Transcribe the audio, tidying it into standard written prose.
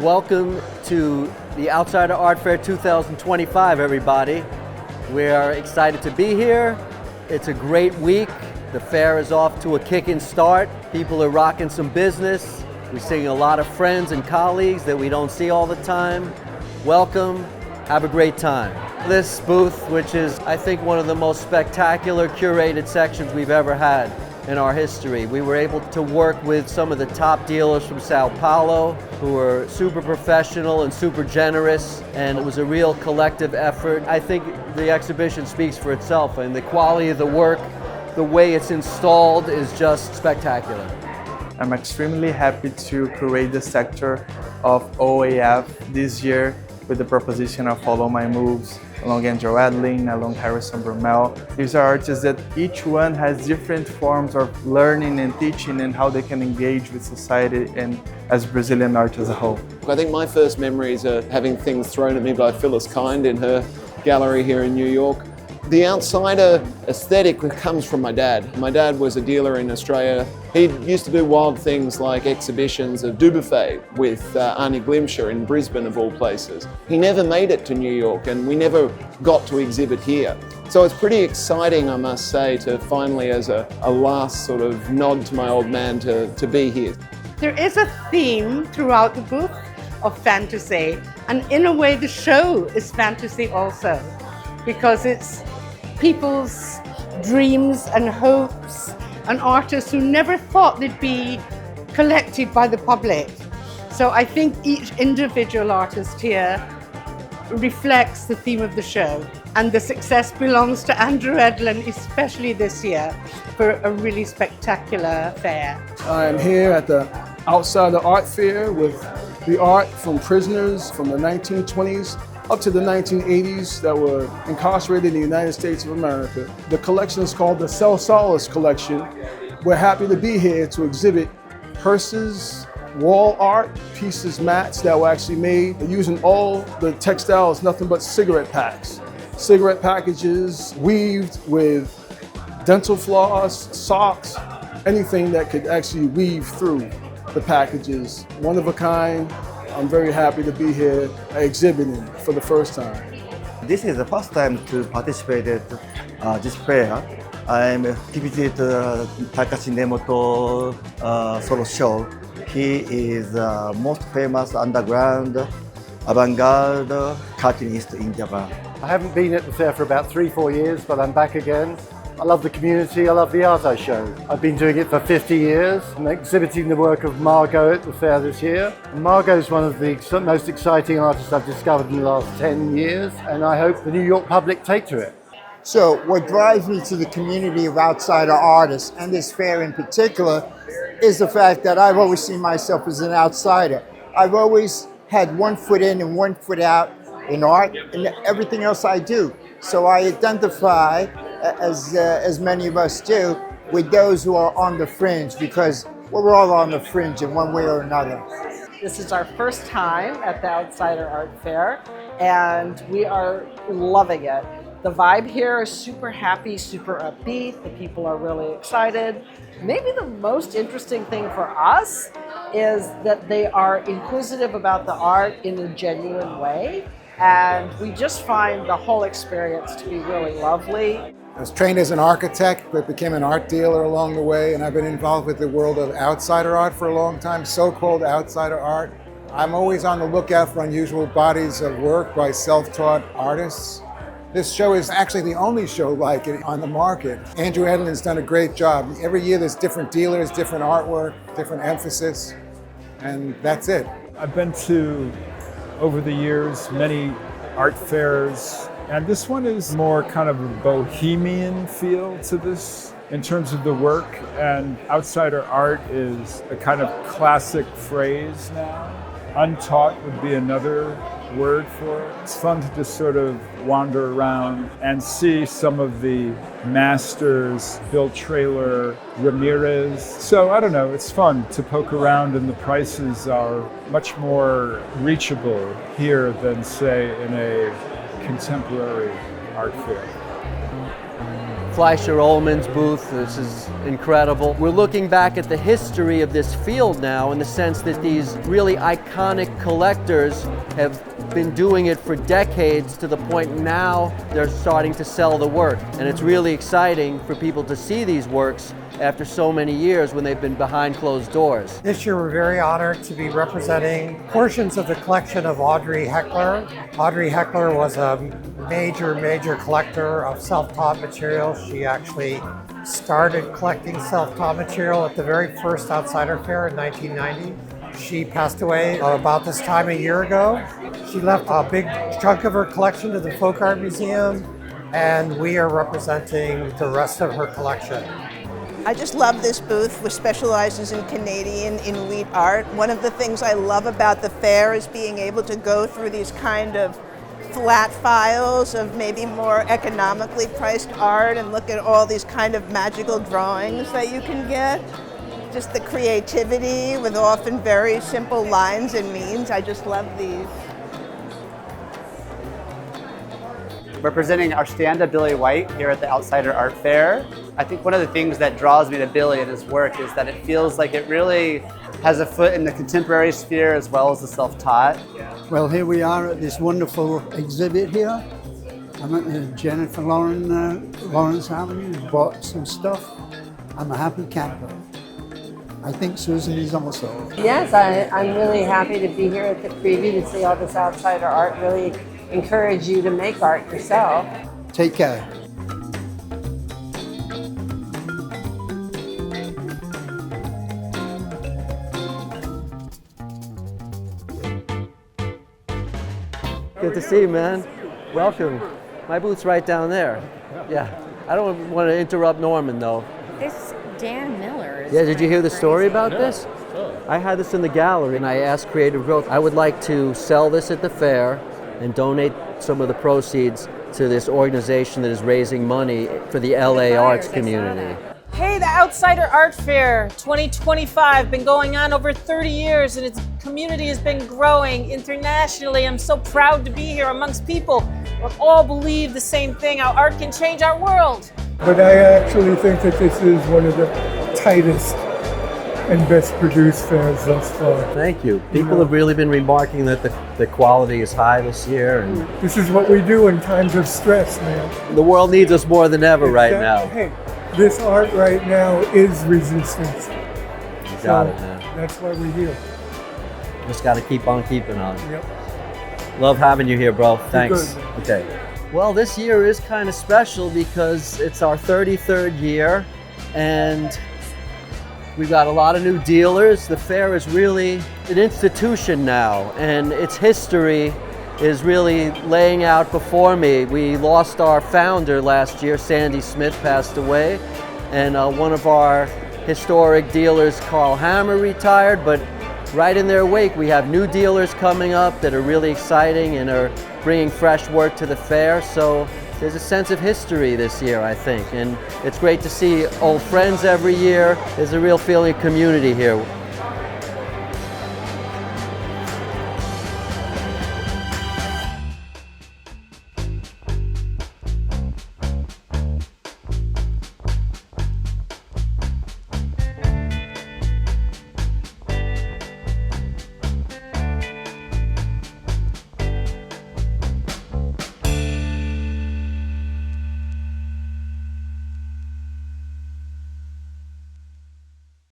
Welcome to the Outsider Art Fair 2025, everybody. We are excited to be here. It's a great week. The fair is off to a kicking start. People are rocking some business. We're seeing a lot of friends and colleagues that we don't see all the time. Welcome. Have a great time. This booth, which is, I think, one of the most spectacular curated sections we've ever had in our history. We were able to work with some of the top dealers from Sao Paulo who were super professional and super generous, and it was a real collective effort. I think the exhibition speaks for itself, and the quality of the work, the way it's installed is just spectacular. I'm extremely happy to curate the sector of OAF this year with the proposition of Follow My Moves, along Andrew Adlin, along Harrison Brumell. These are artists that each one has different forms of learning and teaching and how they can engage with society and as Brazilian art as a whole. I think my first memories are having things thrown at me by Phyllis Kind in her gallery here in New York. The outsider aesthetic comes from my dad. My dad was a dealer in Australia. He used to do wild things like exhibitions of Dubuffet with Arnie Glimcher in Brisbane, of all places. He never made it to New York, and we never got to exhibit here. So it's pretty exciting, I must say, to finally, as a last sort of nod to my old man, to be here. There is a theme throughout the booth of fantasy, and in a way the show is fantasy also, because it's people's dreams and hopes, and artists who never thought they'd be collected by the public. So I think each individual artist here reflects the theme of the show, and the success belongs to Andrew Edlin, especially this year, for a really spectacular fair. I'm here at the Outsider Art Fair with the art from prisoners from the 1920s up to the 1980s that were incarcerated in the United States of America. The collection is called the Cell Solace Collection. We're happy to be here to exhibit purses, wall art, pieces, mats that were actually made using all the textiles, nothing but cigarette packs. Cigarette packages weaved with dental floss, socks, anything that could actually weave through the packages. One of a kind. I'm very happy to be here exhibiting for the first time. This is the first time to participate at this fair. I'm exhibited Takashi Nemoto solo show. He is the most famous underground avant-garde cartoonist in Japan. I haven't been at the fair for about 3-4 years, but I'm back again. I love the community, I love the art I show. I've been doing it for 50 years. I'm exhibiting the work of Margot at the fair this year. Margot is one of the most exciting artists I've discovered in the last 10 years, and I hope the New York public take to it. So what drives me to the community of outsider artists, and this fair in particular, is the fact that I've always seen myself as an outsider. I've always had one foot in and one foot out in art and everything else I do. So I identify, as many of us do, with those who are on the fringe, because we're all on the fringe in one way or another. This is our first time at the Outsider Art Fair, and we are loving it. The vibe here is super happy, super upbeat. The people are really excited. Maybe the most interesting thing for us is that they are inquisitive about the art in a genuine way, and we just find the whole experience to be really lovely. I was trained as an architect, but became an art dealer along the way, and I've been involved with the world of outsider art for a long time, so-called outsider art. I'm always on the lookout for unusual bodies of work by self-taught artists. This show is actually the only show like it on the market. Andrew Edlin's done a great job. Every year there's different dealers, different artwork, different emphasis, and that's it. I've been to, over the years, many art fairs, and this one is more kind of a bohemian feel to this in terms of the work, and outsider art is a kind of classic phrase now. Untaught would be another word for it. It's fun to just sort of wander around and see some of the masters, Bill Traylor, Ramirez. So I don't know, it's fun to poke around, and the prices are much more reachable here than, say, in a contemporary art fair. Fleischer-Ullman's booth. This is incredible. We're looking back at the history of this field now in the sense that these really iconic collectors have been doing it for decades to the point now they're starting to sell the work. And it's really exciting for people to see these works after so many years when they've been behind closed doors. This year we're very honored to be representing portions of the collection of Audrey Heckler. Audrey Heckler was a major collector of self-taught material. She actually started collecting self-taught material at the very first Outsider Fair in 1990. She passed away about this time a year ago. She left a big chunk of her collection to the Folk Art Museum, and we are representing the rest of her collection. I just love this booth, which specializes in Canadian Inuit art. One of the things I love about the fair is being able to go through these kind of flat files of maybe more economically priced art and look at all these kind of magical drawings that you can get. Just the creativity with often very simple lines and means. I just love these. Representing our stand-up Billy White here at the Outsider Art Fair. I think one of the things that draws me to Billy and his work is that it feels like it really has a foot in the contemporary sphere as well as the self-taught. Well, here we are at this wonderful exhibit here. I'm at the Jennifer Lawrence Avenue, bought some stuff. I'm a happy camper. I think Susan is also. Yes, I'm really happy to be here at the preview to see all this outsider art. Really encourage you to make art yourself. Take care. Good to see you, man. Welcome. My booth's right down there. Yeah. I don't want to interrupt Norman, though. This Dan Miller is... Yeah, did you hear the story about this? I had this in the gallery, and I asked Creative Growth, I would like to sell this at the fair and donate some of the proceeds to this organization that is raising money for the LA arts community. Hey, the Outsider Art Fair 2025, been going on over 30 years and its community has been growing internationally. I'm so proud to be here amongst people who all believe the same thing, how art can change our world. But I actually think that this is one of the tightest and best produced fairs thus far. Thank you. People have really been remarking that the quality is high this year. And this is what we do in times of stress, man. The world needs us more than ever right now. Hey, this art right now is resistance. You got it, man. That's why we're here. Just got to keep on keeping on. Yep. Love having you here, bro. Thanks. Good. Okay. Well, this year is kind of special because it's our 33rd year and we've got a lot of new dealers. The fair is really an institution now, and its history is really laying out before me. We lost our founder last year. Sandy Smith passed away, and one of our historic dealers, Carl Hammer, retired, but right in their wake we have new dealers coming up that are really exciting and are bringing fresh work to the fair. So there's a sense of history this year, I think, and it's great to see old friends every year. There's a real feeling of community here.